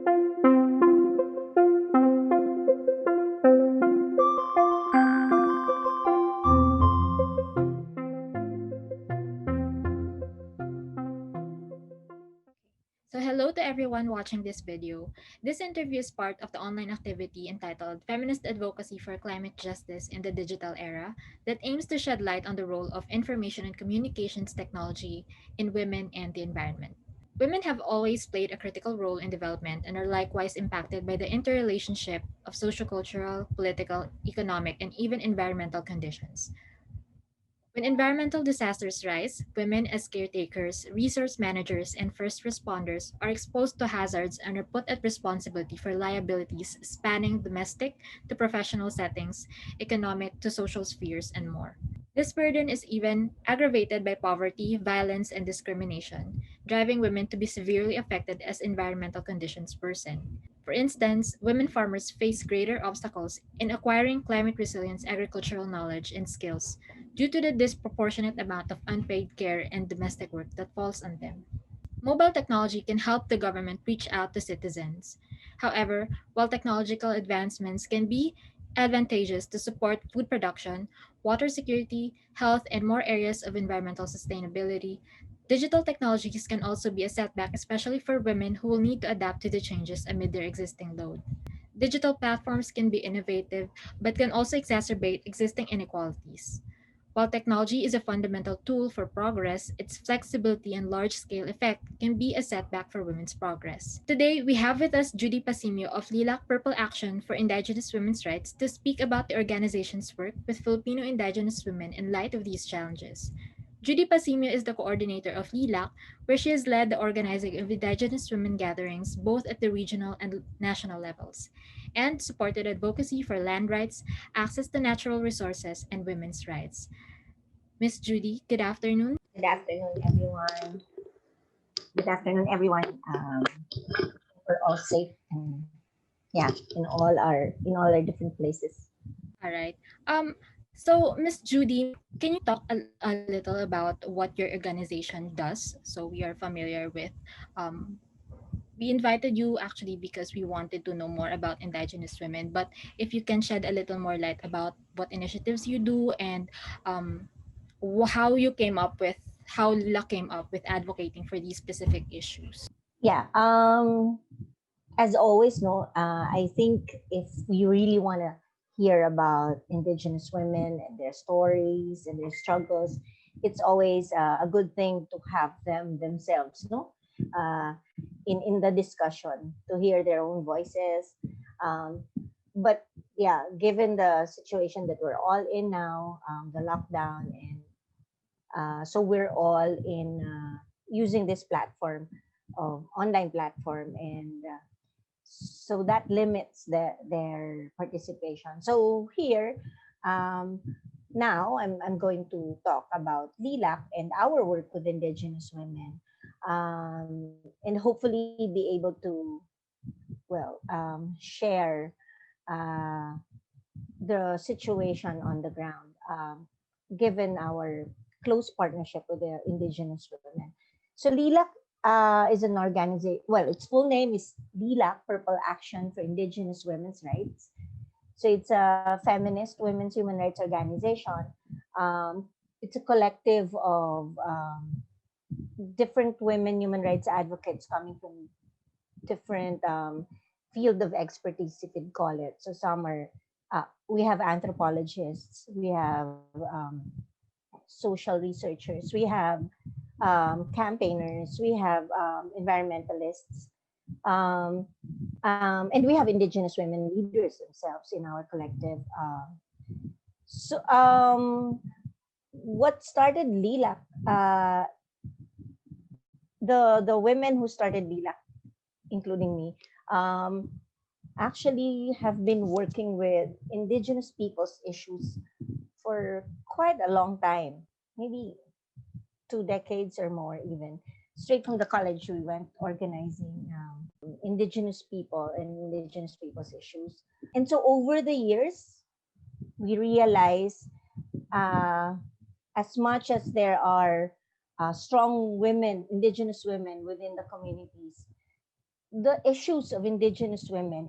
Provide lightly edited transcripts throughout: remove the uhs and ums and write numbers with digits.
So hello to everyone watching this video. This interview is part of the online activity entitled Feminist Advocacy for Climate Justice in the Digital Era that aims to shed light on the role of information and communications technology in women and the environment. Women have always played a critical role in development and are likewise impacted by the interrelationship of sociocultural, political, economic, and even environmental conditions. When environmental disasters rise, women as caretakers, resource managers, and first responders are exposed to hazards and are put at responsibility for liabilities spanning domestic to professional settings, economic to social spheres, and more. This burden is even aggravated by poverty, violence, and discrimination, driving women to be severely affected as environmental conditions worsen. For instance, women farmers face greater obstacles in acquiring climate resilience agricultural knowledge and skills due to the disproportionate amount of unpaid care and domestic work that falls on them. Mobile technology can help the government reach out to citizens. However, while technological advancements can be advantageous to support food production, water security, health, and more areas of environmental sustainability, digital technologies can also be a setback, especially for women who will need to adapt to the changes amid their existing load. Digital platforms can be innovative, but can also exacerbate existing inequalities. While technology is a fundamental tool for progress, its flexibility and large scale effect can be a setback for women's progress. Today, we have with us Judy Pasimio of Lilak Purple Action for Indigenous Women's Rights to speak about the organization's work with Filipino Indigenous women in light of these challenges. Judy Pasimio is the coordinator of Lilac, where she has led the organizing of Indigenous women gatherings both at the regional and national levels, and supported advocacy for land rights, access to natural resources, and women's rights. Miss Judy, good afternoon. Good afternoon, everyone. Good afternoon, everyone. We're all safe and yeah, in all our different places. All right. So Miss Judy, can you talk a little about what your organization does? So we are familiar with. Um, we invited you actually because we wanted to know more about Indigenous women. But if you can shed a little more light about what initiatives you do and um, how you came up with how Lila came up with advocating for these specific issues. Yeah. As always, no. I think if we really want to hear about Indigenous women and their stories and their struggles, it's always a good thing to have them themselves, no. Uh, in the discussion to hear their own voices. Um, but yeah, given the situation that we're all in now, the lockdown, and so we're all in using this platform of online platform, and so that limits their participation. So here, um, now I'm going to talk about Lilac and our work with Indigenous women, and hopefully be able to, well, share uh, the situation on the ground, given our close partnership with the Indigenous women. So Lilac is an organization. Well, its full name is Lilac Purple Action for Indigenous Women's Rights. So it's a feminist women's human rights organization. Um, it's a collective of different women human rights advocates coming from different field of expertise, if you'd call it. So some are, we have anthropologists, we have social researchers, we have campaigners, we have environmentalists, um, and we have Indigenous women leaders themselves in our collective. So, what started Lilac? The women who started Lilac, including me, um, actually have been working with Indigenous people's issues for quite a long time, maybe 2 decades or more, even. Straight from the college, we went organizing Indigenous people and Indigenous people's issues. And so over the years, we realize uh, as much as there are strong women, Indigenous women within the communities, the issues of Indigenous women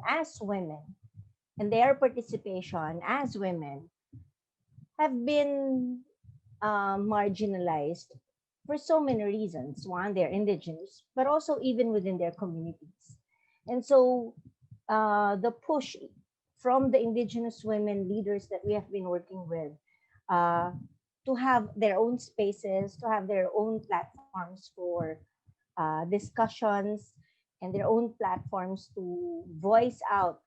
and their participation as women have been marginalized for so many reasons. One, they're indigenous, but also even within their communities. And so the push from the indigenous women leaders that we have been working with uh, to have their own spaces, to have their own platforms for discussions and their own platforms to voice out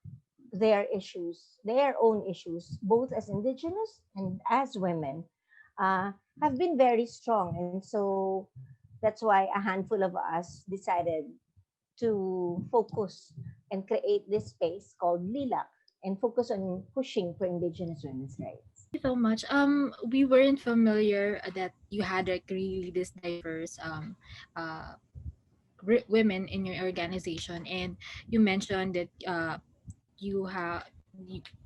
their issues, their own issues, both as indigenous and as women, uh, have been very strong. And so that's why a handful of us decided to focus and create this space called Lilac and focus on pushing for indigenous women's rights. Thank you so much. We weren't familiar that you had like really this diverse women in your organization, and you mentioned that you have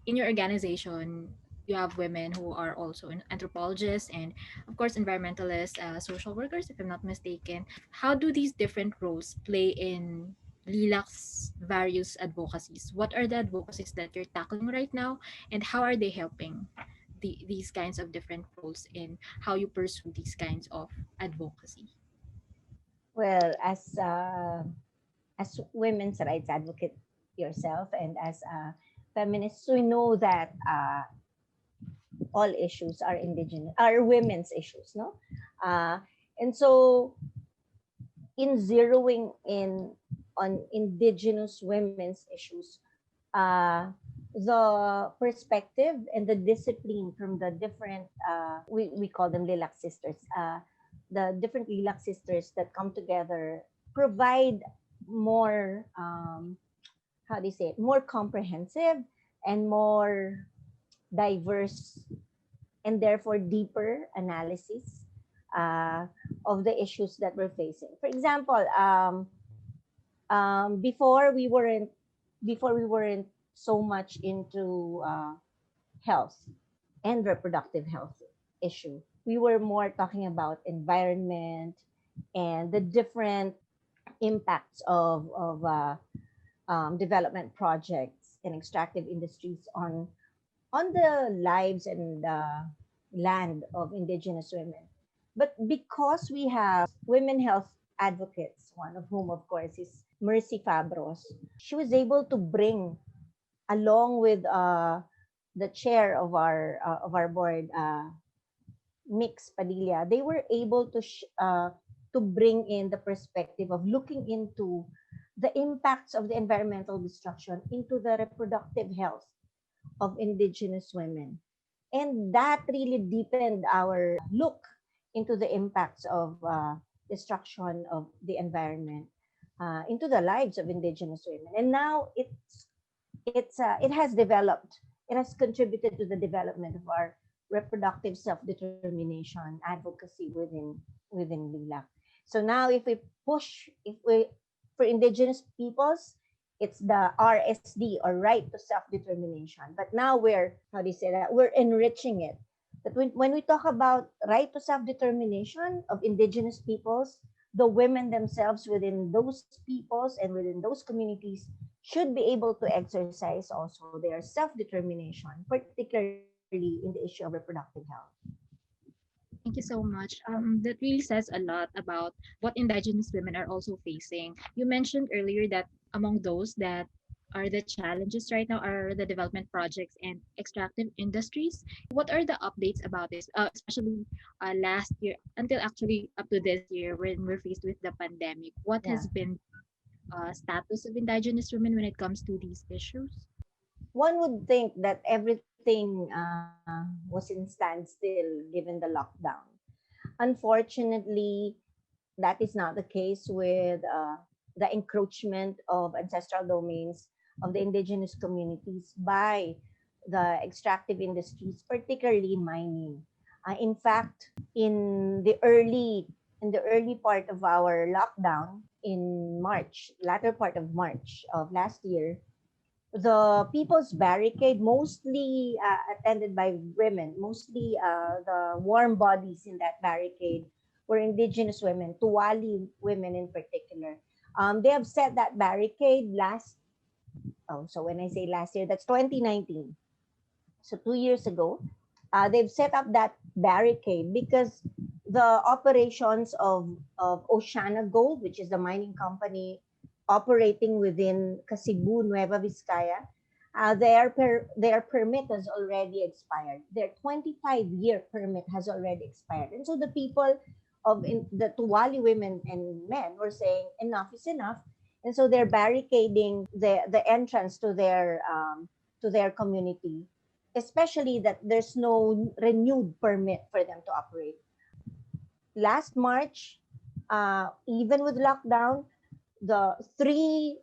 in your organization you have women who are also anthropologists and of course environmentalists, social workers if I'm not mistaken. How do these different roles play in Lilac's various advocacies? What are the advocacies that you're tackling right now, and how are they helping these kinds of different roles in how you pursue these kinds of advocacy? Well, as women's rights advocate yourself and as feminists, we know that all issues are indigenous, are women's issues, no? Uh, and so in zeroing in on indigenous women's issues, uh, the perspective and the discipline from the different, we call them Lilac Sisters, the different Lilac Sisters that come together provide more, how do you say it, more comprehensive and more diverse and therefore deeper analysis uh, of the issues that we're facing. For example, before we weren't so much into health and reproductive health issue. We were more talking about environment and the different impacts of development projects and extractive industries on the lives and land of indigenous women. But because we have women health advocates, one of whom, of course, is Mercy Fabros, she was able to bring, along with the chair of our board, Mix Padilla, they were able to bring in the perspective of looking into the impacts of the environmental destruction into the reproductive health of indigenous women. And that really deepened our look into the impacts of destruction of the environment into the lives of indigenous women. And now it has developed, it has contributed to the development of our reproductive self-determination advocacy within LILAC. So now if we for indigenous peoples, it's the RSD, or right to self-determination. But now we're, how do you say that, we're enriching it. That when we talk about right to self-determination of indigenous peoples, the women themselves within those peoples and within those communities should be able to exercise also their self-determination, particularly in the issue of reproductive health. Thank you so much. That really says a lot about what Indigenous women are also facing. You mentioned earlier that among those that are the challenges right now are the development projects and extractive industries. What are the updates about this, especially last year until actually up to this year when we're faced with the pandemic? What Yeah. has been status of Indigenous women when it comes to these issues? One would think that everything was in standstill given the lockdown. Unfortunately, that is not the case with the encroachment of ancestral domains of the indigenous communities by the extractive industries, particularly mining. In fact, in the early part of our lockdown in March, latter part of March of last year, the People's Barricade, mostly attended by women, mostly the warm bodies in that barricade were indigenous women, Tuwali women in particular. They have set that barricade last, oh, so when I say last year, that's 2019. So 2 years ago, they've set up that barricade because the operations of Oceana Gold, which is the mining company operating within Cebu, Nueva Vizcaya, their permit has already expired. Their 25-year permit has already expired. And so the people the Tuwali women and men were saying enough is enough. And so they're barricading the entrance to their community, especially that there's no renewed permit for them to operate. Last March, even with lockdown, the three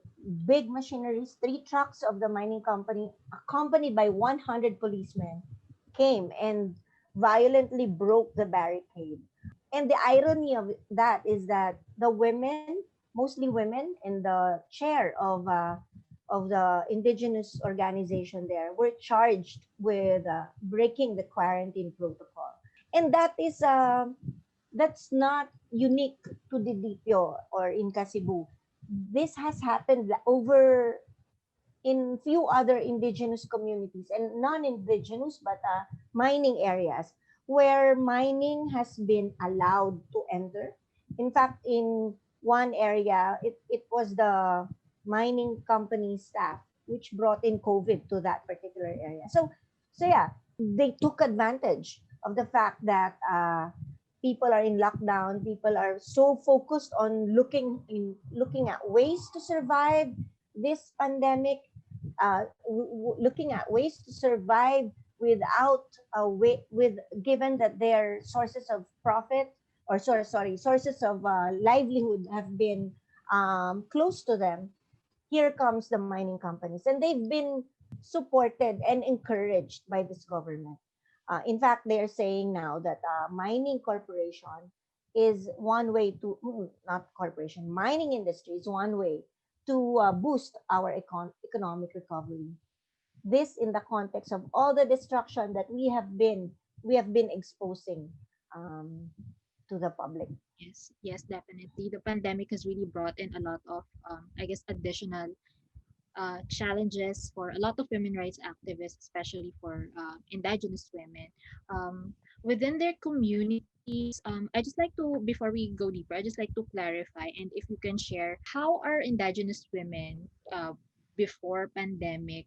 big machineries, three trucks of the mining company, accompanied by 100 policemen, came and violently broke the barricade. And the irony of that is that the women, mostly women, in the chair of the indigenous organization there, were charged with breaking the quarantine protocol. And that's not unique to Didipio or in Cebu. This has happened over in few other indigenous communities and non-indigenous but mining areas where mining has been allowed to enter. In fact, in one area, it was the mining company staff which brought in COVID to that particular area. So yeah, they took advantage of the fact that people are in lockdown. People are so focused on looking at ways to survive this pandemic, looking at ways to survive without with given that their sources of profit or sources of livelihood have been close to them. Here comes the mining companies, and they've been supported and encouraged by this government. In fact, they're saying now that mining corporation is one way to not corporation mining industry is one way to boost our economic recovery. This in the context of all the destruction that we have been exposing um, to the public. Yes, yes, definitely. The pandemic has really brought in a lot of, I guess, additional challenges for a lot of women rights activists, especially for Indigenous women. Within their communities, I just like to, before we go deeper, I just like to clarify, and if you can share, how are Indigenous women before pandemic,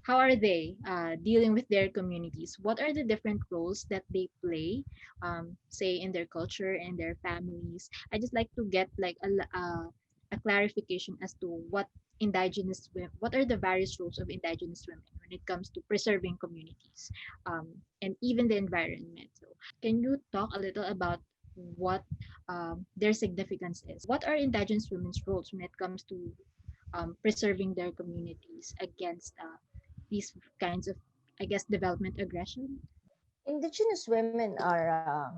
how are they dealing with their communities? What are the different roles that they play, say in their culture and their families? I just like to get like a clarification as to what are the various roles of indigenous women when it comes to preserving communities, and even the environment. So can you talk a little about what their significance is? What are indigenous women's roles when it comes to preserving their communities against these kinds of, I guess, development aggression? Indigenous women are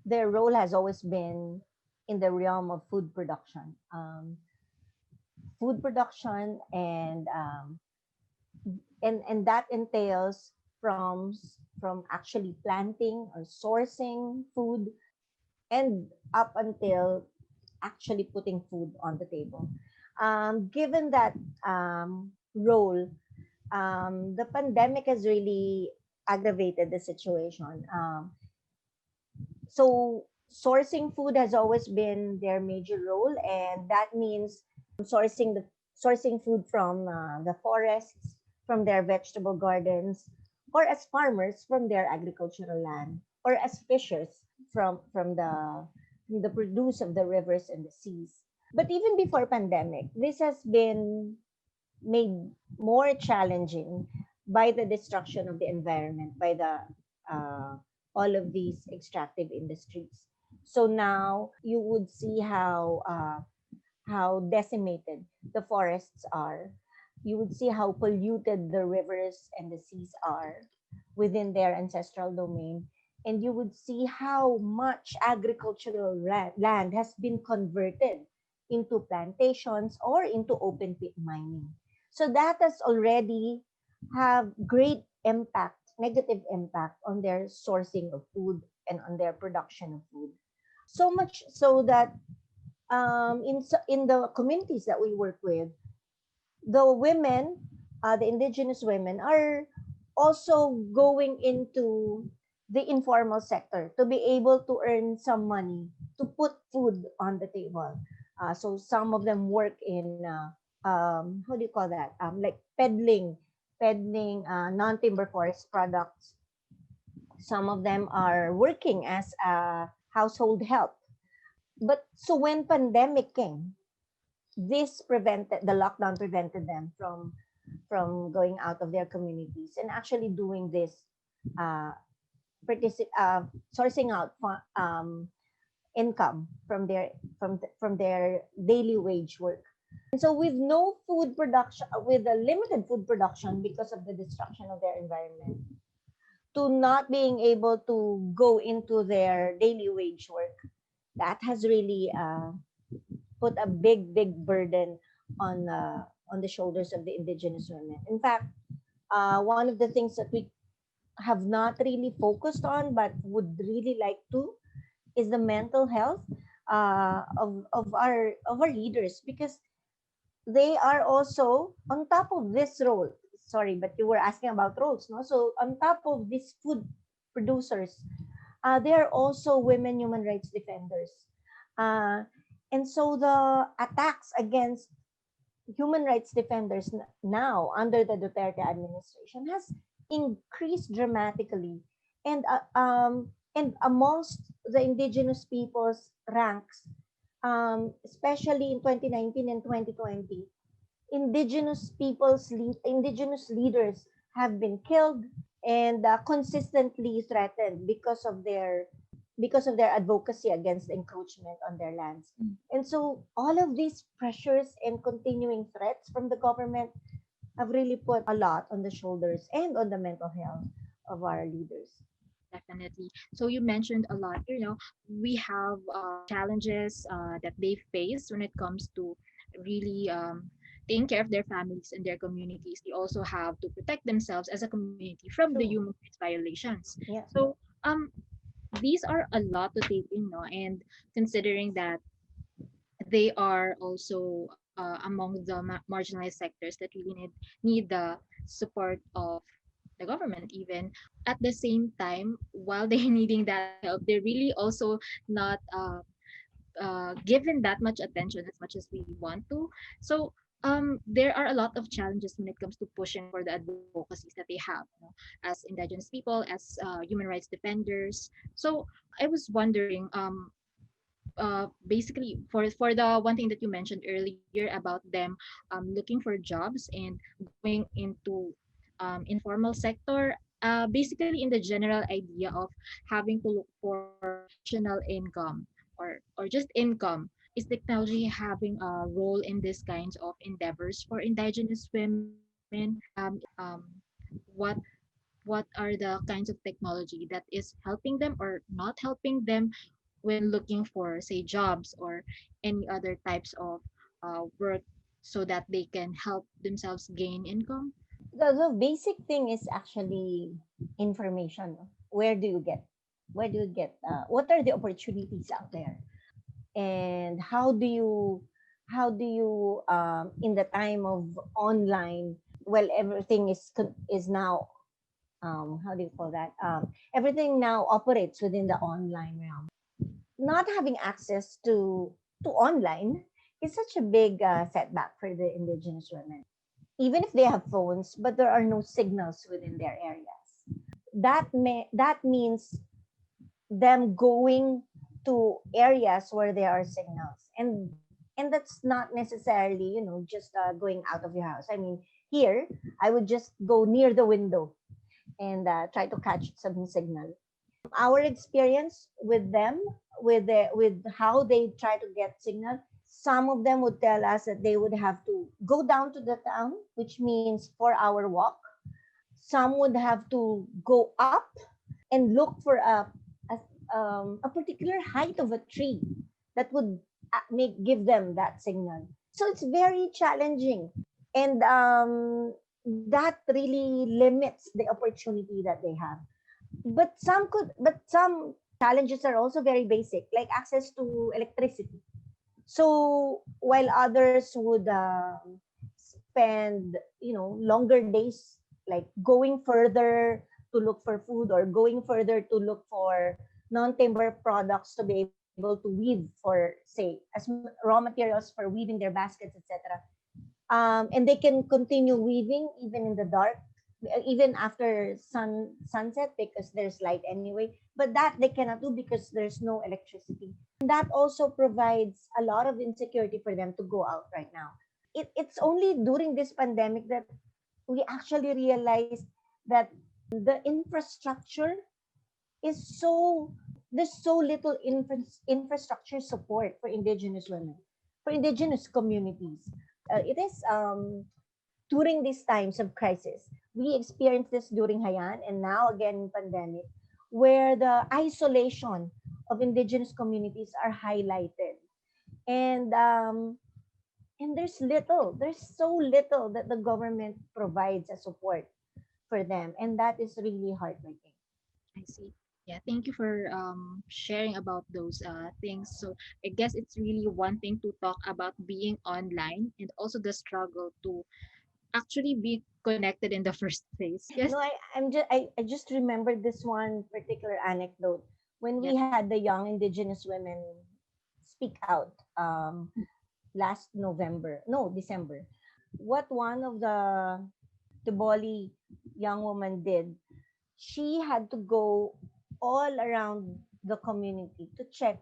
their role has always been in the realm of food production, and that entails from actually planting or sourcing food and up until actually putting food on the table. Given that role, the pandemic has really aggravated the situation. So sourcing food has always been their major role, and that means sourcing food from the forests, from their vegetable gardens, or as farmers from their agricultural land, or as fishers from the produce of the rivers and the seas. But even before pandemic, this has been made more challenging by the destruction of the environment, by the uh, all of these extractive industries. So now you would see how decimated the forests are. You would see how polluted the rivers and the seas are within their ancestral domain. And you would see how much agricultural land has been converted into plantations or into open pit mining. So that has already have great impact, negative impact on their sourcing of food and on their production of food. So much so that in the communities that we work with, the women, the indigenous women, are also going into the informal sector to be able to earn some money to put food on the table. So some of them work in how do you call that? Like peddling non-timber forest products. Some of them are working as a household help. But so when pandemic came, this prevented the lockdown prevented them from going out of their communities and actually doing this uh, sourcing out income from their daily wage work. And so with no food production, with a limited food production because of the destruction of their environment, to not being able to go into their daily wage work, that has really put a big burden on the shoulders of the indigenous women. In fact, one of the things that we have not really focused on but would really like to is the mental health of our leaders, because they are also on top of this role. Sorry, but you were asking about roles, no? So on top of these food producers, they are also women human rights defenders. Uh, and so the attacks against human rights defenders now under the Duterte administration has increased dramatically, and amongst the indigenous people's ranks, especially in 2019 and 2020, indigenous leaders have been killed and consistently threatened because of their advocacy against encroachment on their lands. And so all of these pressures and continuing threats from the government have really put a lot on the shoulders and on the mental health of our leaders. Definitely. So you mentioned a lot, we have challenges that they face when it comes to really taking care of their families and their communities. They also have to protect themselves as a community from the True. human rights violations. Yeah. So these are a lot to take in, no? And considering that they are also among the marginalized sectors that really need the support of the government even at the same time while they're needing that help they're really also not given that much attention as much as we want to. So there are a lot of challenges when it comes to pushing for the advocacies that they have, as indigenous people, as human rights defenders. So I was wondering, basically for the one thing that you mentioned earlier about them looking for jobs and going into informal sector, basically in the general idea of having to look for additional income or just income. Is technology having a role in these kinds of endeavors for indigenous women? What what are the kinds of technology that is helping them or not helping them when looking for, say, jobs or any other types of work so that they can help themselves gain income? The basic thing is actually information. Where do you get what are the opportunities out there, and how do you in the time of online, well, everything is now, how do you call that, everything now operates within the online realm. Not having access to online is such a big setback for the indigenous women, even if they have phones, but there are no signals within their areas. That means them going to areas where there are signals, and that's not necessarily, just going out of your house. I mean, here I would just go near the window and try to catch some signal. Our experience with them, with how they try to get signal, some of them would tell us that they would have to go down to the town, which means 4 hour walk. Some would have to go up and look for a particular height of a tree that would give them that signal. So it's very challenging, and that really limits the opportunity that they have. But some challenges are also very basic, like access to electricity. So while others would spend, longer days, like going further to look for food or going further to look for non-timber products to be able to weave for, say, raw materials for weaving their baskets, etc. And they can continue weaving even in the dark, even after sunset, because there's light anyway. But that they cannot do because there's no electricity, and that also provides a lot of insecurity for them to go out right now. It's only during this pandemic that we actually realized that the infrastructure is so there's so little infrastructure support for indigenous women, for indigenous communities. It is during these times of crisis. We experienced this during Hayan and now again in pandemic, where the isolation of indigenous communities are highlighted. And there's so little that the government provides as support for them. And that is really heartbreaking. I see. Yeah, thank you for sharing about those things. So I guess it's really one thing to talk about being online and also the struggle to actually be connected in the first place. Yes. No, I just remembered this one particular anecdote when we Yes. had the young indigenous women speak out last November, no, December. What one of the Tiboli young woman did, she had to go all around the community to check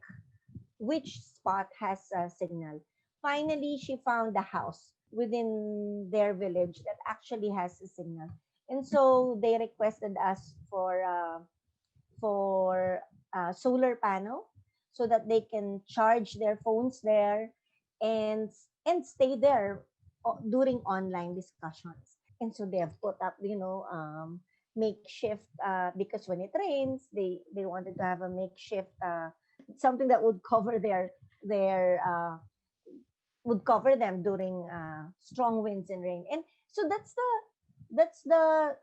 which spot has a signal. Finally, she found a house within their village that actually has a signal. And so they requested us for solar panel so that they can charge their phones there and stay there during online discussions. And so they have put up, makeshift, because when it rains, they wanted to have a makeshift, something that their would cover them during strong winds and rain. And so that's the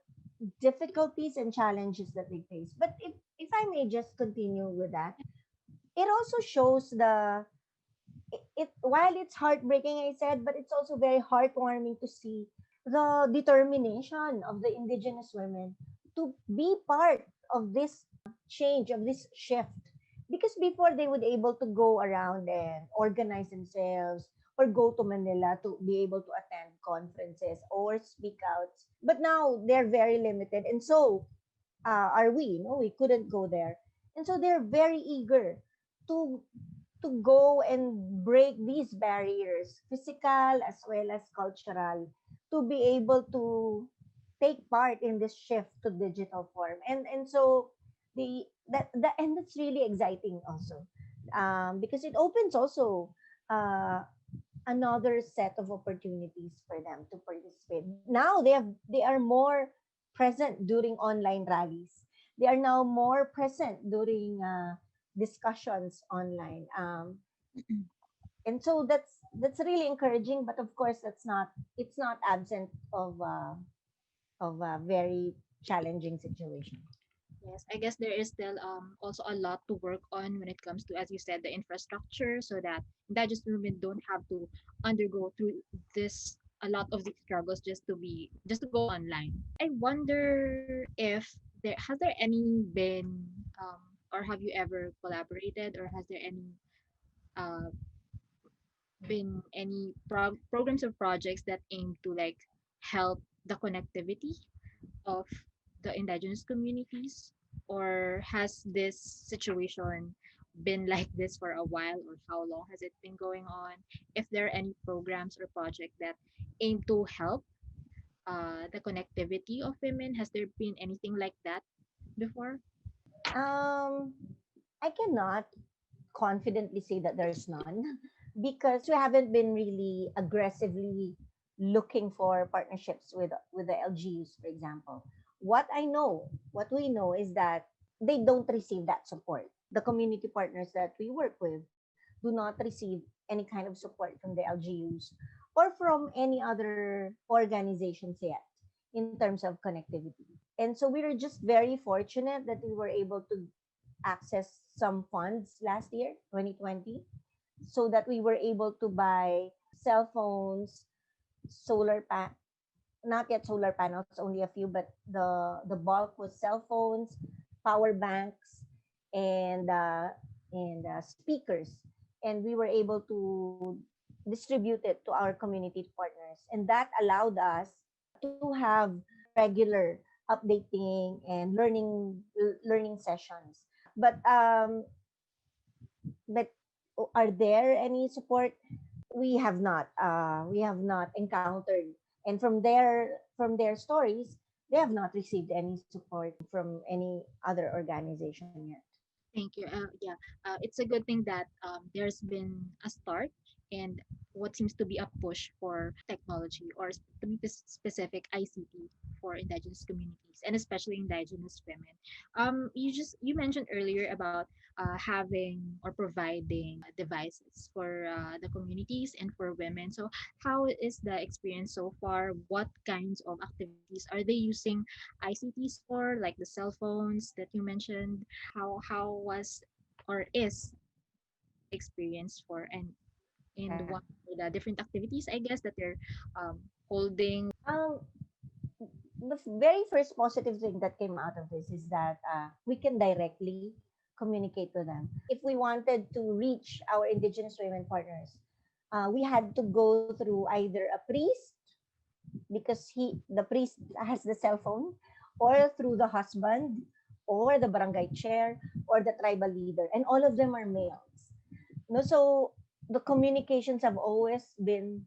difficulties and challenges that they face. But if I may just continue with that, it also shows it while it's heartbreaking, I said, but it's also very heartwarming to see the determination of the indigenous women to be part of this change, of this shift. Because before they would able to go around and organize themselves or go to Manila to be able to attend conferences or speak out. But now they're very limited. And so are we, we couldn't go there. And so they're very eager to go and break these barriers, physical as well as cultural, to be able to take part in this shift to digital form. And so and that's really exciting also, because it opens also another set of opportunities for them to participate. Now they are more present during online rallies. They are now more present during discussions online. And so that's really encouraging. But of course, it's not absent of a very challenging situation. Yes, I guess there is still also a lot to work on when it comes to, as you said, the infrastructure, so that indigenous women don't have to undergo through this a lot of these struggles just to go online. I wonder if there any been or have you ever collaborated, or has there any uh been any programs or projects that aim to like help the connectivity of the indigenous communities, or has this situation been like this for a while, or how long has it been going on? If there are any programs or projects that aim to help the connectivity of women, has there been anything like that before? um I cannot confidently say that there's none because we haven't been really aggressively looking for partnerships with the LGUs, for example. What we know is that they don't receive that support. The community partners that we work with do not receive any kind of support from the LGUs or from any other organizations yet in terms of connectivity. And so we were just very fortunate that we were able to access some funds last year, 2020, so that we were able to buy cell phones, solar pan not yet solar panels, only a few, but the bulk was cell phones, power banks, and speakers, and we were able to distribute it to our community partners, and that allowed us to have regular updating and learning sessions. But are there any support? We have not encountered, and from their stories, they have not received any support from any other organization yet. Thank you. Yeah, it's a good thing that there's been a start and what seems to be a push for technology or to be specific ICT for indigenous communities and especially indigenous women. You mentioned earlier about having or providing devices for the communities and for women. So how is the experience so far? What kinds of activities are they using ICTs for, like the cell phones that you mentioned? How was or is the experience for and Yeah. what are the different activities I guess that they're holding. um the very first positive thing that came out of this is that we can directly communicate with them. If we wanted to reach our indigenous women partners, we had to go through either a priest, because the priest has the cell phone, or through the husband, or the barangay chair, or the tribal leader, and all of them are males. No, so the communications have always been,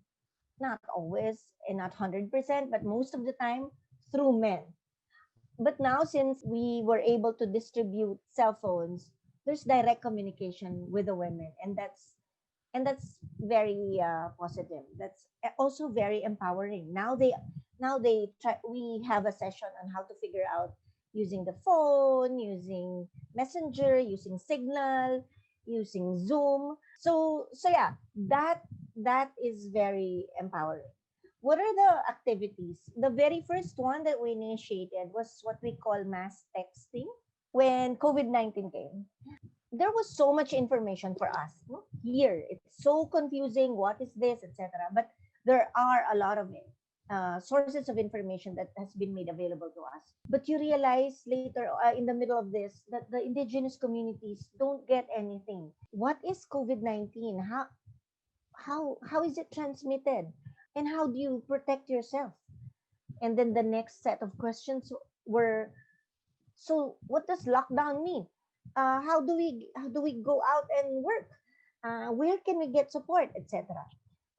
not always and not 100%, but most of the time, through men. But now, since we were able to distribute cell phones, there's direct communication with the women, and that's very positive. That's also very empowering. Now they try. We have a session on how to figure out using the phone, using Messenger, using Signal, using Zoom. So yeah, that is very empowering. What are the activities? The very first one that we initiated was what we call mass texting. When COVID-19 came, there was so much information for us, no? Here it's so confusing, what is this, etc., but there are a lot of sources of information that has been made available to us. But you realize later, in the middle of this, that the indigenous communities don't get anything. What is COVID-19? How is it transmitted, and how do you protect yourself? And then the next set of questions were, so what does lockdown mean? How do we go out and work? Where can we get support, etc.?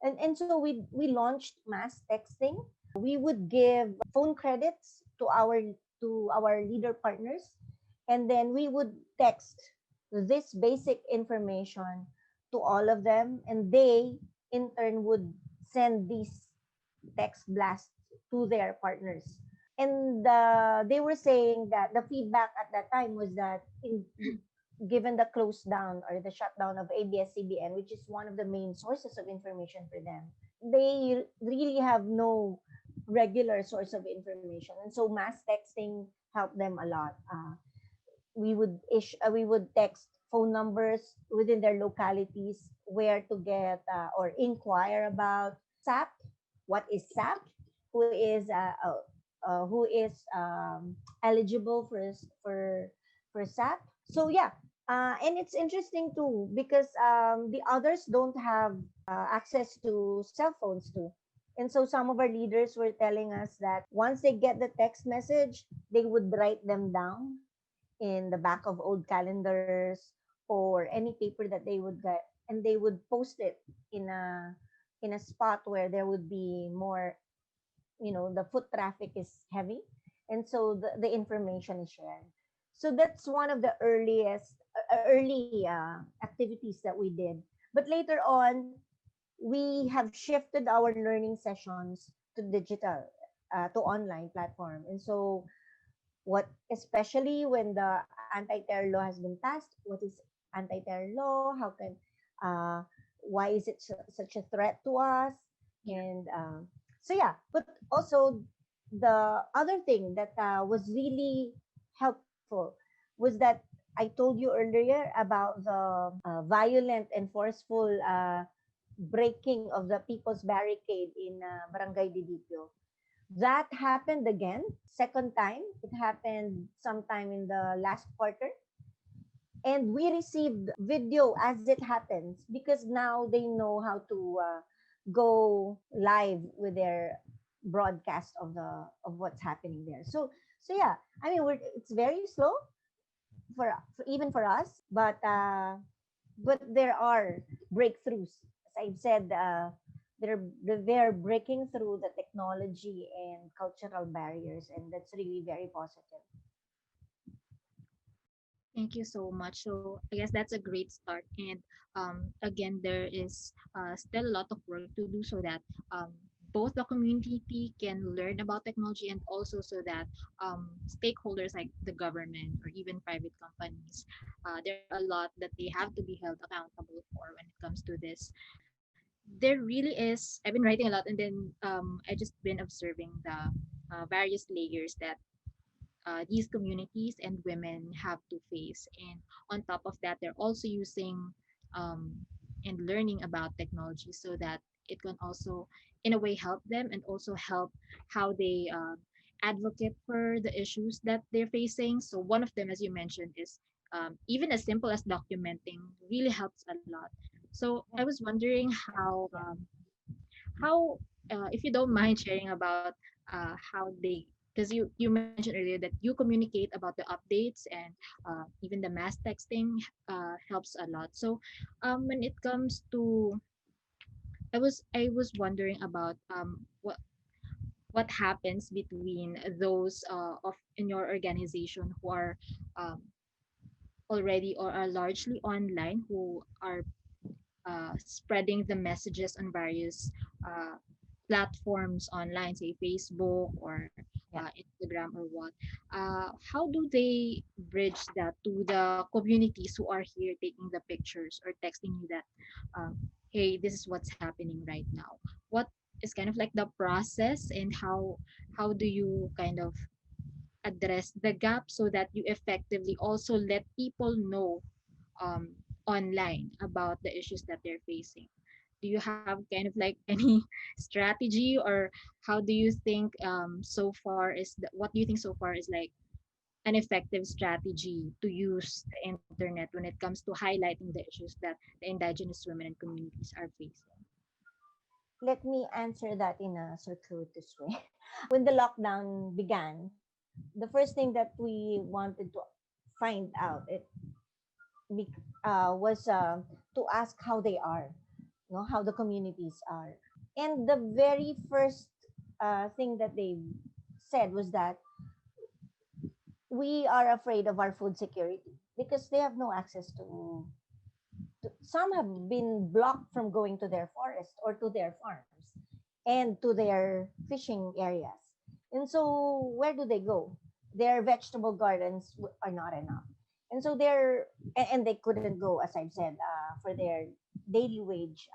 And so we launched mass texting. We would give phone credits to our leader partners, and then we would text this basic information to all of them, and they in turn would send these text blasts to their partners. And they were saying that the feedback at that time was that, given the close down or the shutdown of ABS-CBN, which is one of the main sources of information for them, they really have no regular source of information, and so mass texting helped them a lot. We would text phone numbers within their localities, where to get or inquire about SAP. What is SAP? Who is eligible for SAP? So yeah, and it's interesting too, because the others don't have access to cell phones too. And so some of our leaders were telling us that once they get the text message, they would write them down in the back of old calendars or any paper that they would get, and they would post it in a spot where there would be more, the foot traffic is heavy, and so the information is shared. So that's one of the early activities that we did. But later on, we have shifted our learning sessions to digital, to online platform. And so, what, especially when the anti-terror law has been passed, what is anti-terror law? Uh, why is it such a threat to us? Yeah. And so yeah, but also the other thing that was really helpful was that I told you earlier about the violent and forceful breaking of the People's Barricade in Barangay Didipio. That happened again, second time. It happened sometime in the last quarter. And we received video as it happens because now they know how to go live with their broadcast of what's happening there. So yeah, I mean it's very slow for even for us, but there are breakthroughs. As I've said, they're breaking through the technology and cultural barriers, and that's really very positive. Thank you so much. So I guess that's a great start. And again, there is still a lot of work to do so that both the community can learn about technology and also so that stakeholders like the government or even private companies, there are a lot that they have to be held accountable for when it comes to this. There really is, I've been writing a lot and then I just been observing the various layers that these communities and women have to face. And on top of that, they're also using um, and learning about technology so that it can also, in a way, help them and also help how they advocate for the issues that they're facing. So, one of them, as you mentioned, is even as simple as documenting really helps a lot. So, I was wondering Yeah. how if you don't mind sharing about how they, because you mentioned earlier that you communicate about the updates and even the mass texting helps a lot. So when it comes to, I was wondering about what happens between those of in your organization who are um, already or are largely online, who are spreading the messages on various uh, platforms online, say Facebook or Yeah. Instagram or what. How do they bridge that to the communities who are here taking the pictures or texting you that, hey, this is what's happening right now? What is kind of like the process and how do you kind of address the gap so that you effectively also let people know um, online about the issues that they're facing? Do you have kind of like any strategy, or how do you think so far what do you think so far is like an effective strategy to use the internet when it comes to highlighting the issues that the indigenous women and communities are facing? Let me answer that in a circuitous way. When the lockdown began, the first thing that we wanted to find out was to ask how they are, how the communities are. And the very first thing that they said was that we are afraid of our food security because they have no access to some have been blocked from going to their forest or to their farms and to their fishing areas. And so where do they go? Their vegetable gardens are not enough. And so and they couldn't go, as I've said, for their daily wage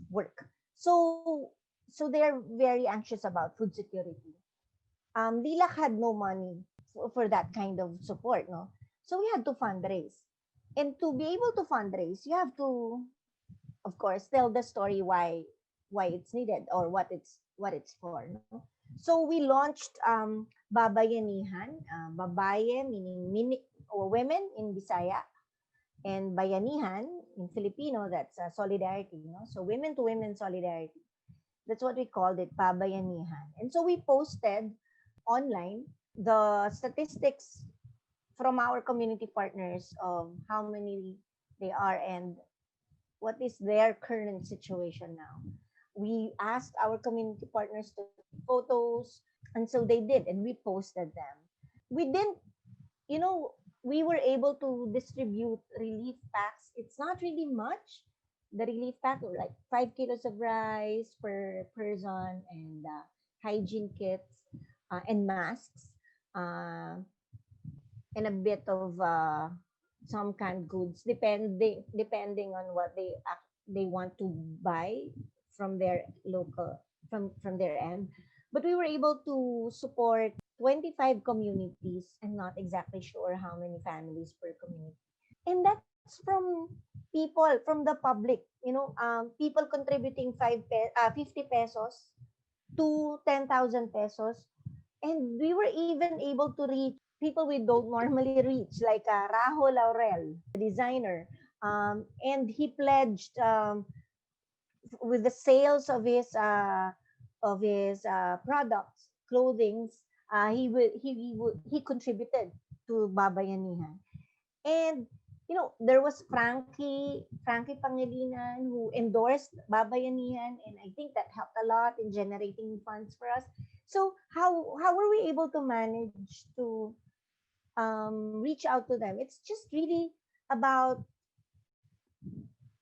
work. So so they're very anxious about food security. Lilac had no money for that kind of support, no? So we had to fundraise. And to be able to fundraise, you have to, of course, tell the story why it's needed or what it's for, no? So we launched Babayanihan, babaye meaning or women in Bisaya, and bayanihan in Filipino, that's solidarity, no? So women to women solidarity. That's what we called it, babayanihan. And so we posted online the statistics from our community partners of how many they are and what is their current situation now. We asked our community partners to take photos, and so they did, and we posted them. We didn't, you know, we were able to distribute relief packs. It's not really much. The relief pack were like 5 kilos of rice per person, and hygiene kits and masks. Uh, and a bit of some canned goods depending on what they want to buy from their local from their end. But we were able to support 25 communities. I'm not exactly sure how many families per community. And that's from people, from the public, people contributing 50 pesos to 10,000 pesos. And we were even able to reach people we don't normally reach, like Rajo Laurel, the designer. And he pledged, with the sales of his products, clothings, he contributed to Babayanihan. And there was Frankie Pangilinan, who endorsed Babayanihan, and I think that helped a lot in generating funds for us. So how were we able to manage to reach out to them? It's just really about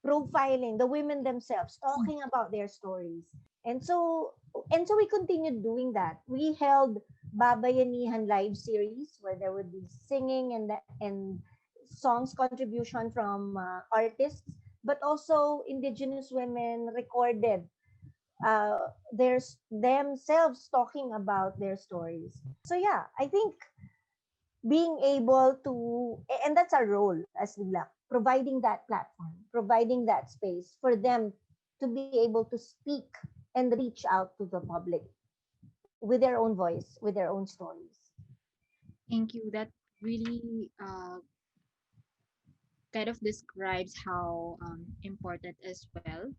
profiling the women themselves, talking about their stories. And so we continued doing that. We held Babayanihan live series where there would be singing and songs contribution from artists, but also indigenous women recorded themselves talking about their stories. So yeah, I think being able to, and that's our role as Lilac, providing that platform, providing that space for them to be able to speak and reach out to the public with their own voice, with their own stories. Thank you. That really kind of describes how important as well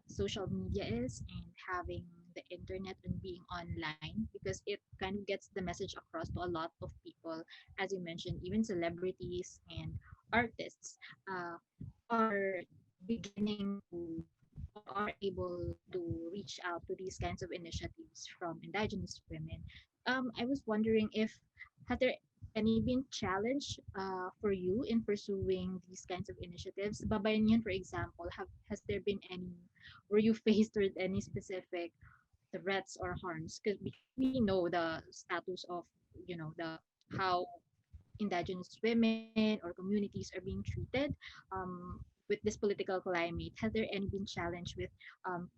social media is, and having the internet and being online, because it kind of gets the message across to a lot of people. As you mentioned, even celebrities and artists are beginning to, or are able to reach out to these kinds of initiatives from indigenous women. I was wondering if, has there any been challenge for you in pursuing these kinds of initiatives? Babayanian, for example, has there been any, were you faced with any specific threats or harms? Because we know the status of, the how indigenous women or communities are being treated with this political climate. Has there any been challenge with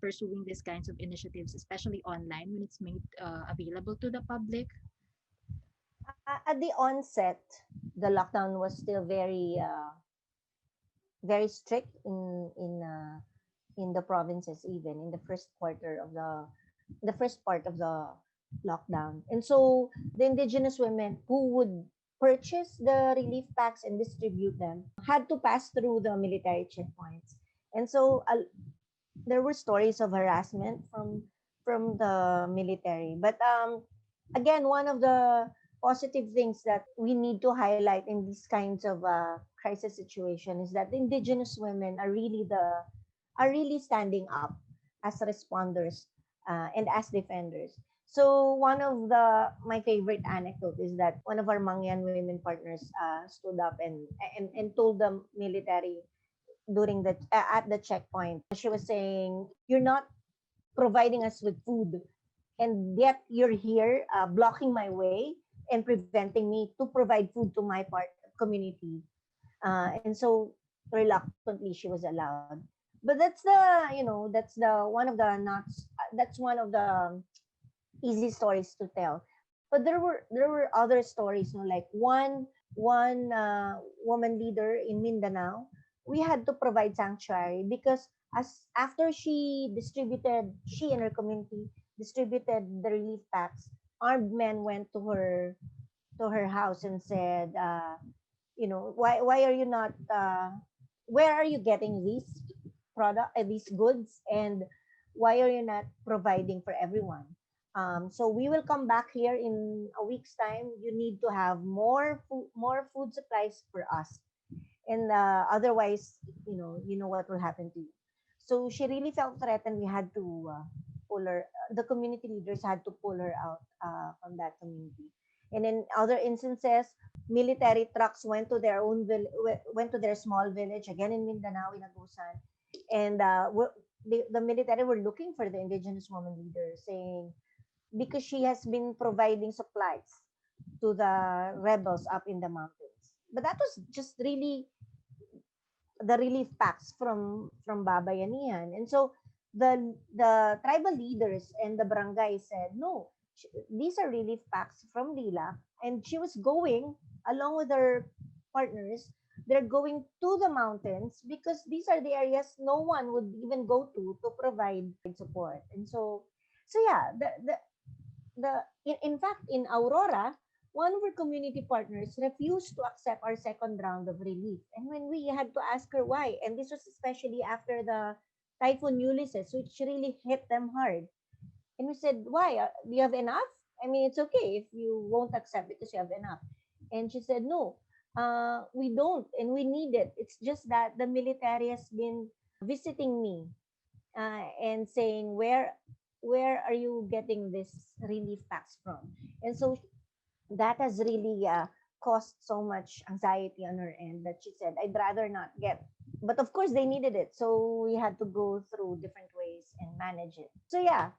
pursuing these kinds of initiatives, especially online when it's made available to the public? At the onset, the lockdown was still very strict in the provinces, even in the first part of the lockdown. And so the indigenous women who would purchase the relief packs and distribute them had to pass through the military checkpoints. And so there were stories of harassment from the military. But again, one of the positive things that we need to highlight in these kinds of crisis situation is that the indigenous women are really standing up as responders and as defenders. So one of the my favorite anecdote is that one of our Mangyan women partners stood up and told the military during the at the checkpoint. She was saying, "You're not providing us with food, and yet you're here blocking my way and preventing me to provide food to my part community." And so reluctantly she was allowed. But that's the one of the not that's one of the easy stories to tell. But there were other stories, like one woman leader in Mindanao. We had to provide sanctuary because as after she and her community distributed the relief packs, armed men went to her house and said, why are you not where are you getting these goods, and why are you not providing for everyone? So we will come back here in a week's time. You need to have more food supplies for us, and otherwise, what will happen to you. So she really felt threatened. We had to pull her. The community leaders had to pull her out from that community. And in other instances, military trucks went to their small village again in Mindanao, in Agusan, and the military were looking for the indigenous woman leader, saying because she has been providing supplies to the rebels up in the mountains. But that was just really the relief packs from Babayanihan. And so the tribal leaders and the barangay said, no, These are relief packs from Lila, and she was going along with her partners. They're going to the mountains because these are the areas no one would even go to provide support. And so yeah, the in fact in Aurora, one of our community partners refused to accept our second round of relief. And when we had to ask her why, and this was especially after the Typhoon Ulysses, which really hit them hard. And we said, why? Do you have enough? I mean, it's okay if you won't accept because you have enough. And she said, no, we don't, and we need it. It's just that the military has been visiting me and saying, where are you getting this relief packs from? And so that has really caused so much anxiety on her end that she said, I'd rather not get. But of course, they needed it. So we had to go through different ways and manage it. So yeah,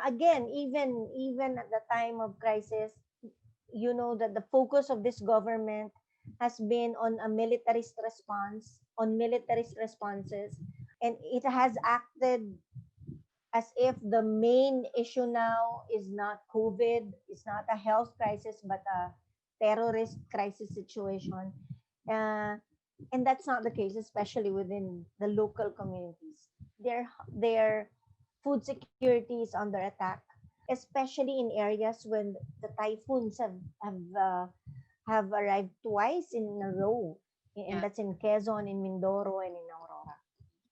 again, even at the time of crisis, you know that the focus of this government has been on a militarist response, on militarist responses, and it has acted as if the main issue now is not COVID, it's not a health crisis, but a terrorist crisis situation. Uh, and that's not the case, especially within the local communities. Their food security is under attack, especially in areas when the typhoons have arrived twice in a row, and Yeah. that's in Quezon, in Mindoro, and in Aurora.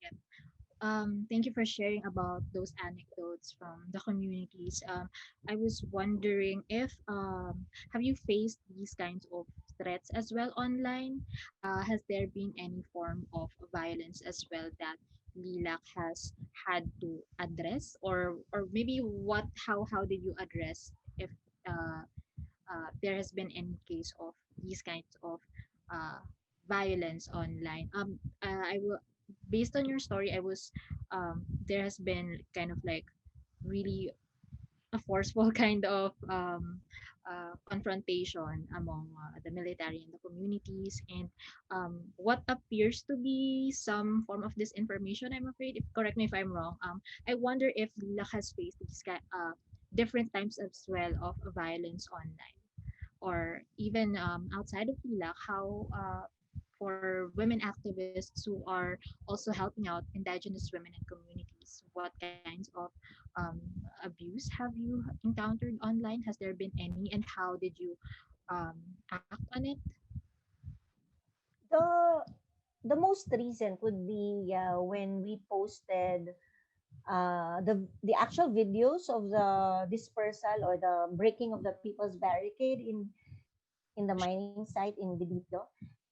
Yeah. Thank you for sharing about those anecdotes from the communities. I was wondering if have you faced these kinds of threats as well online? Has there been any form of violence as well that Lilac has had to address, or maybe what how did you address if uh, there has been any case of these kinds of uh, violence online. I will, based on your story, I was there has been kind of like really a forceful kind of confrontation among the military and the communities, and what appears to be some form of disinformation. I'm afraid. If correct me if I'm wrong. I wonder if Lila has faced these different types as well of violence online, or even outside of Lilac, how for women activists who are also helping out Indigenous women and communities, what kinds of abuse have you encountered online? Has there been any, and how did you act on it? The the most recent would be when we posted the actual videos of the dispersal or the breaking of the people's barricade in the mining site in Bidipio,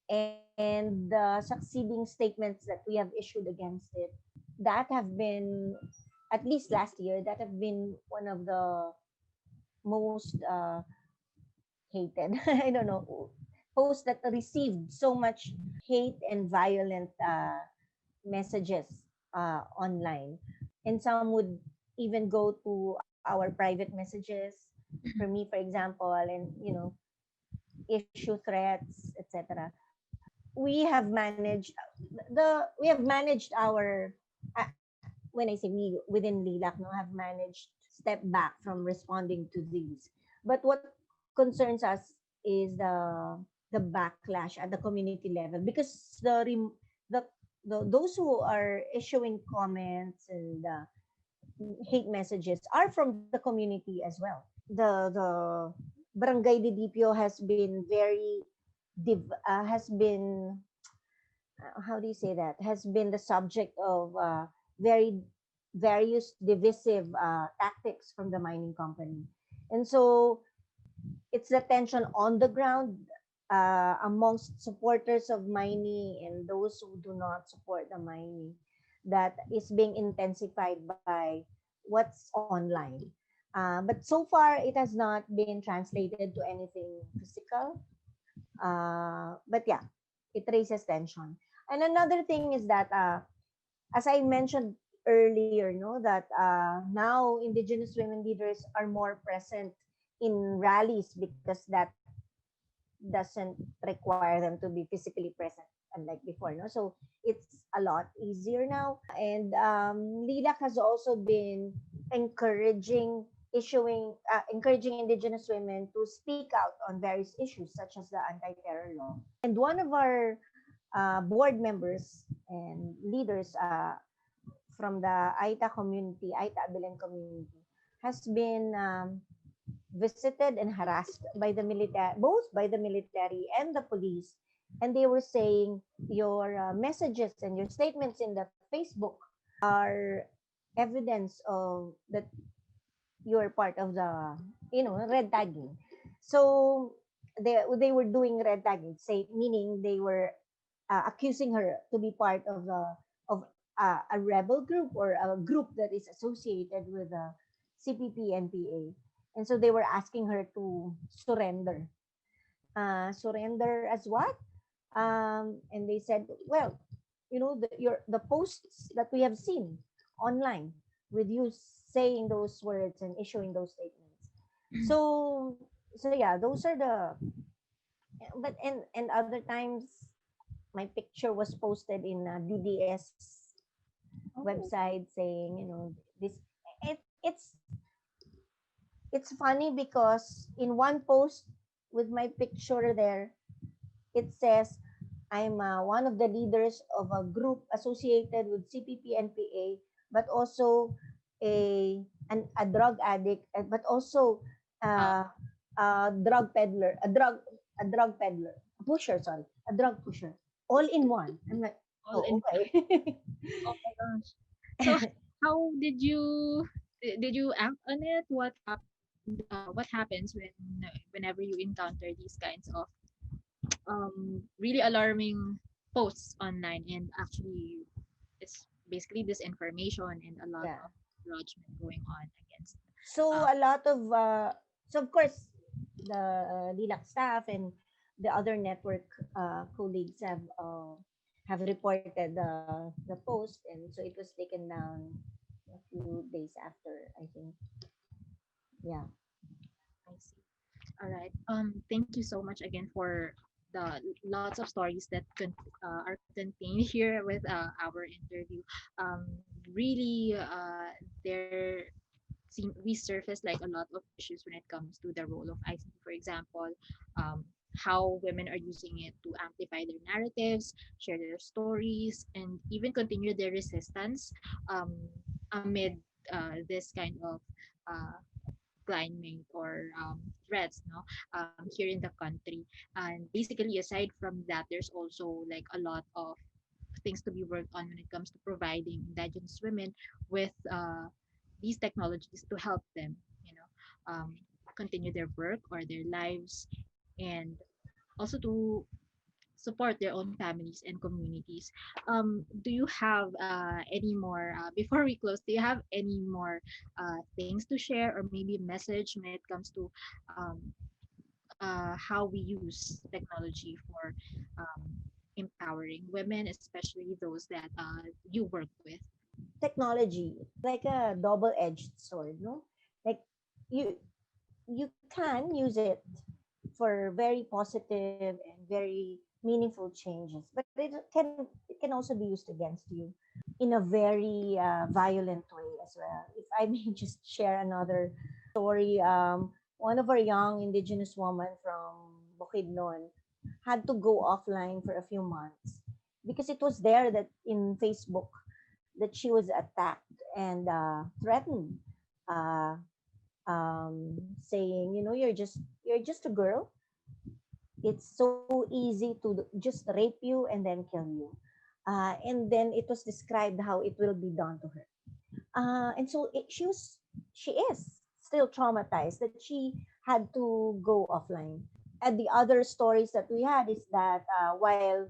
and the succeeding statements that we have issued against it, that have been, at least last year, that have been one of the most hated I don't know, posts that received so much hate and violent messages online. And some would even go to our private messages, for me, for example, and issue threats, etc. We have managed we have managed our when I say we within Lilac, no, have managed step back from responding to these. But what concerns us is the backlash at the community level, because the those who are issuing comments and hate messages are from the community as well. The Barangay Didipio has been very has been, how do you say that, has been the subject of very various divisive tactics from the mining company. And so it's the tension on the ground amongst supporters of mining and those who do not support the mining that is being intensified by what's online. But so far, it has not been translated to anything physical. But yeah, it raises tension. And another thing is that, as I mentioned earlier, no, that now Indigenous women leaders are more present in rallies because that doesn't require them to be physically present unlike before, no. So it's a lot easier now. And Lilac has also been encouraging encouraging Indigenous women to speak out on various issues such as the anti-terror law. And one of our board members and leaders from the Aita community, Aita Abilan community, has been visited and harassed by the military, both by the military and the police. And they were saying your messages and your statements in the Facebook are evidence of that you're part of the red tagging. So they were doing red tagging, say meaning they were accusing her to be part of a rebel group or a group that is associated with the CPP NPA. And so they were asking her to surrender. Surrender as what? And they said, well, the posts that we have seen online with you saying those words and issuing those statements. So yeah, those are the but and other times my picture was posted in a DDS Oh, website saying, this it, it's it's funny because in one post with my picture there, it says I'm one of the leaders of a group associated with CPP NPA, but also a drug addict, but also uh, uh, a drug peddler, a pusher, sorry, a drug pusher, all in one. I'm like, all oh, in. okay. Oh my gosh. So how did you act on it? What happens whenever you encounter these kinds of really alarming posts online, and actually it's basically disinformation and a lot Yeah. of judgment going on against So uh, a lot of so of course the Lilac staff and the other network colleagues have reported the post, and so it was taken down a few days after, I think. Yeah. I see. All right. Thank you so much again for the lots of stories that are contained here with our interview. Um, really, there we surface like a lot of issues when it comes to the role of ICT. For example, um, how women are using it to amplify their narratives, share their stories, and even continue their resistance um, amid this kind of uh, climate or threats here in the country. And basically aside from that, there's also like a lot of things to be worked on when it comes to providing indigenous women with these technologies to help them continue their work or their lives, and also to support their own families and communities. Do you have any more, before we close, do you have any more things to share or maybe a message when it comes to um, how we use technology for um, empowering women, especially those that you work with? Technology, it's like a double-edged sword, no? Like you you can use it for very positive and very meaningful changes, but it can also be used against you in a very violent way as well. If I may just share another story, one of our young Indigenous women from Bukidnon had to go offline for a few months because it was there that in Facebook that she was attacked and threatened, uh, saying, you're just a girl. It's so easy to just rape you and then kill you. And then it was described how it will be done to her. And so she is still traumatized that she had to go offline. And the other stories that we had is that while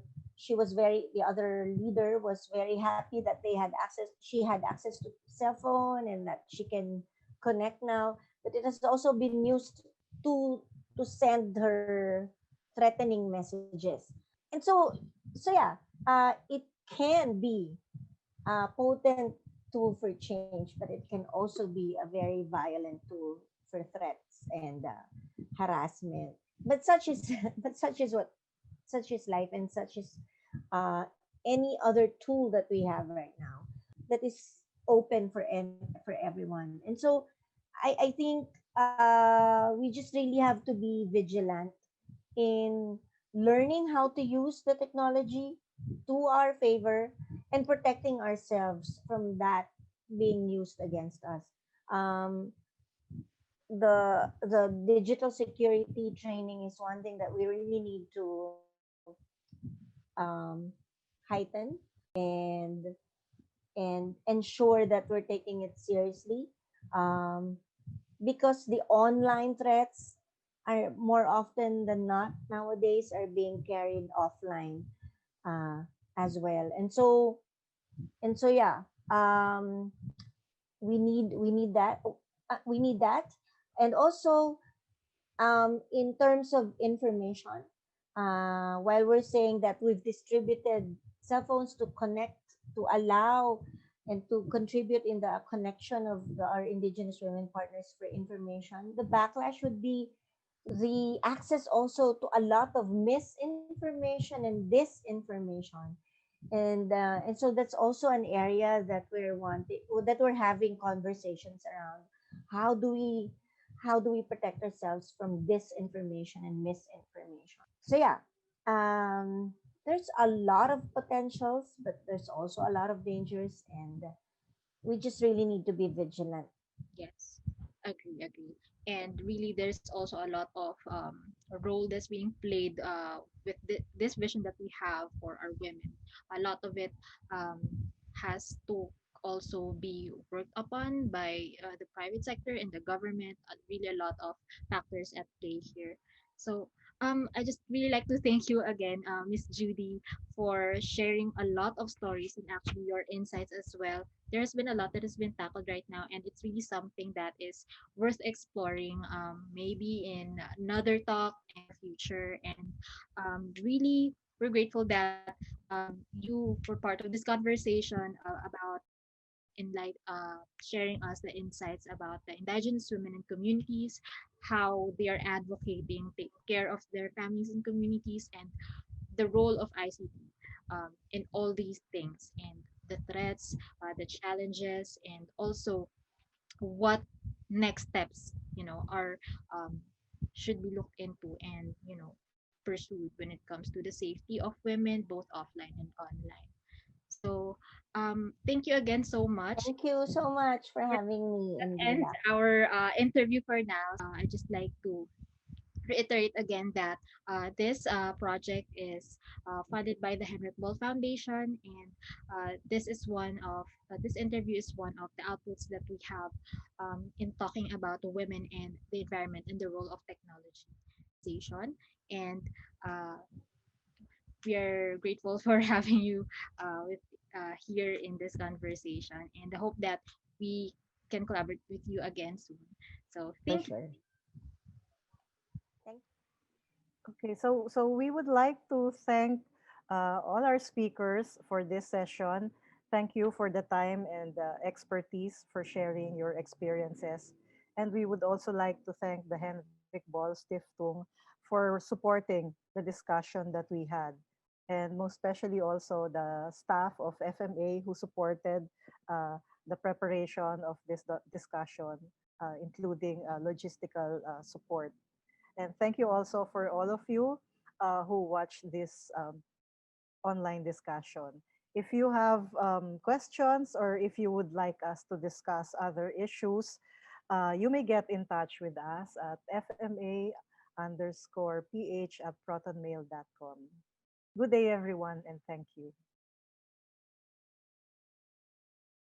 the other leader was very happy that she had access to cell phone and that she can connect now, but it has also been used to send her threatening messages. And so yeah, it can be a potent tool for change, but it can also be a very violent tool for threats and harassment. But such is such is life, and such is uh, any other tool that we have right now that is open for everyone. And so I think we just really have to be vigilant in learning how to use the technology to our favor and protecting ourselves from that being used against us. Um, the digital security training is one thing that we really need to um, heighten and ensure that we're taking it seriously, um, because the online threats are more often than not nowadays are being carried offline uh, as well. And so yeah, um, we need that. And also, in terms of information, while we're saying that we've distributed cell phones to connect, to allow, and to contribute in the connection of our Indigenous women partners for information, the backlash would be the access also to a lot of misinformation and disinformation. And so that's also an area that we're having conversations around. How do we protect ourselves from disinformation and misinformation? So yeah, there's a lot of potentials, but there's also a lot of dangers, and we just really need to be vigilant. Yes, agree, agree. And really, there's also a lot of a role that's being played with this vision that we have for our women. A lot of it um, has to also be worked upon by the private sector and the government. Really, a lot of factors at play here. So, I just really like to thank you again, Miss Judy, for sharing a lot of stories and actually your insights as well. There's been a lot that has been tackled right now, and it's really something that is worth exploring, maybe in another talk in the future. And really, we're grateful that you were part of this conversation about sharing us the insights about the indigenous women and communities, how they are advocating, taking care of their families and communities, and the role of ICT in all these things, and the threats, the challenges, and also what next steps, are um, should be looked into and pursued when it comes to the safety of women, both offline and online. So, thank you again so much. Thank you so much for having me That in ends Lilac. our interview for now. I just like to reiterate again that this project is funded by the Henrik Ball Foundation, and this interview is one of the outputs that we have in talking about the women and the environment and the role of technology. And uh, we are grateful for having you with here in this conversation, and I hope that we can collaborate with you again soon. So For thank you. sure. Thank Okay, so we would like to thank all our speakers for this session. Thank you for the time and expertise for sharing your experiences. And we would also like to thank the Henrik Ball Stiftung for supporting the discussion that we had. And most especially also the staff of FMA who supported uh, the preparation of this discussion, including logistical support. And thank you also for all of you who watched this online discussion. If you have questions or if you would like us to discuss other issues, you may get in touch with us at fma_ph@protonmail.com. Good day, everyone, and thank you.